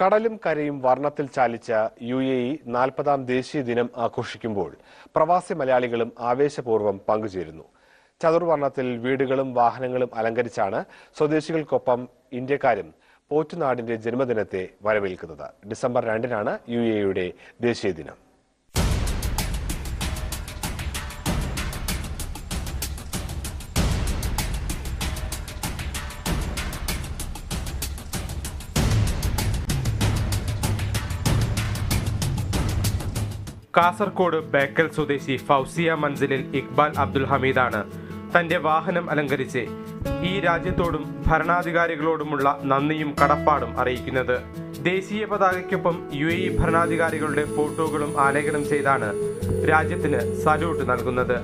കടലും കരയും വർണ്ണത്തിൽ ചാലിച്ച UAE 40ാം ദേശീയ ദിനം ആഘോഷിക്കുമ്പോൾ പ്രവാസി മലയാളികളും ആവേശപൂർവ്വം പങ്കുചേരുന്നു. ചതുർവർണ്ണത്തിൽ വീടുകളും വാഹനങ്ങളും അലങ്കരിച്ചാണ് സ്വദേശികൾക്കൊപ്പം ഇന്ത്യക്കാരും പോറ്റുനാടിന്റെ ജന്മദിനത്തെ വരവേൽക്കുന്നത്. ഡിസംബർ 2-നാണ് UAEയുടെ ദേശീയ ദിനം. കാസർഗോഡ് ബേക്കൽ സ്വദേശി ഫൗസിയ മൻസിലിൽ ഇക്ബാൽ അബ്ദുൽ ഹമീദാണ് തന്റെ വാഹനം അലങ്കരിച്ച് ഈ രാജ്യത്തോടും ഭരണാധികാരികളോടുമുള്ള നന്ദിയും കടപ്പാടും അറിയിക്കുന്നത്. ദേശീയ പതാകയ്ക്കൊപ്പം UAE ഭരണാധികാരികളുടെ ഫോട്ടോകളും ആലേഖനം ചെയ്താണ് രാജ്യത്തിന് സല്യൂട്ട് നൽകുന്നത്.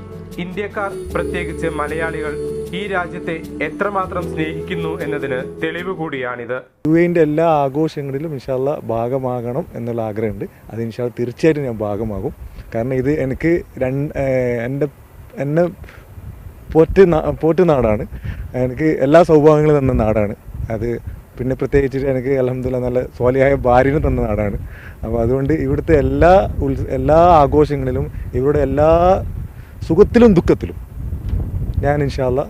ഇന്ത്യക്കാർ, പ്രത്യേകിച്ച് മലയാളികൾ, ഈ രാജ്യത്തെ എത്രമാത്രം സ്നേഹിക്കുന്നു എന്നതിന് തെളിവ് കൂടിയാണിത്. UAEന്റെ എല്ലാ ആഘോഷങ്ങളിലും ഇൻഷാല്ലാ ഭാഗമാകണം എന്നുള്ള ആഗ്രഹമുണ്ട്. അത് ഇൻഷാല്ലാ തീർച്ചയായിട്ടും ഞാൻ ഭാഗമാകും. കാരണം ഇത് എനിക്ക് എന്നെ പോറ്റ് നാടാണ്. എനിക്ക് എല്ലാ സൗഭാഗ്യങ്ങളും തന്ന നാടാണ് അത്. പിന്നെ പ്രത്യേകിച്ചിട്ട് എനിക്ക് അൽഹംദുലില്ലാഹ് നല്ല സ്വാലിഹായ ഭാര്യനെ തന്ന നാടാണ്. അപ്പോൾ അതുകൊണ്ട് ഇവിടുത്തെ എല്ലാ ആഘോഷങ്ങളിലും ഇവരുടെ എല്ലാ സുഖത്തിലും ദുഃഖത്തിലും ഞാൻ ഇൻഷാല്ലാ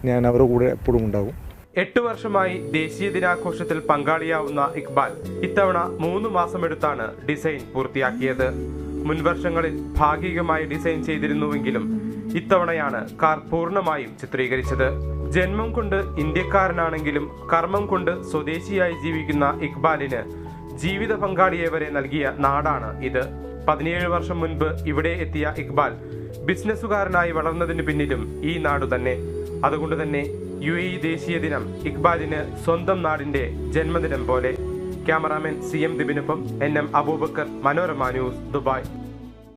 ഞാൻ അവരുടെ കൂടെ എപ്പോഴും ഉണ്ടാകും. 8 വർഷമായി ദേശീയ ദിനാഘോഷത്തിൽ പങ്കാളിയാവുന്ന ഇക്ബാൽ ഇത്തവണ 3 മാസമെടുത്താണ് ഡിസൈൻ പൂർത്തിയാക്കിയത്. മുൻവർഷങ്ങളിൽ ഭാഗികമായി ഡിസൈൻ ചെയ്തിരുന്നുവെങ്കിലും ഇത്തവണയാണ് കാർ പൂർണ്ണമായും ചിത്രീകരിച്ചത്. ജന്മം കൊണ്ട് ഇന്ത്യക്കാരനാണെങ്കിലും കർമ്മം കൊണ്ട് സ്വദേശിയായി ജീവിക്കുന്ന ഇക്ബാലിന് ജീവിത പങ്കാളിയെ വരെ നൽകിയ നാടാണ് ഇത്. 17 വർഷം മുൻപ് ഇവിടെ എത്തിയ ഇക്ബാൽ ബിസിനസ്സുകാരനായി വളർന്നതിന് പിന്നിലും ഈ നാടു തന്നെ. അതുകൊണ്ട് തന്നെ UAE ദേശീയ ദിനം ഇക്ബാലിന് സ്വന്തം നാടിന്റെ ജന്മദിനം പോലെ. ക്യാമറാമാൻ CM ദിബിനൊപ്പം NM Aboobacker, Manorama news, Dubai.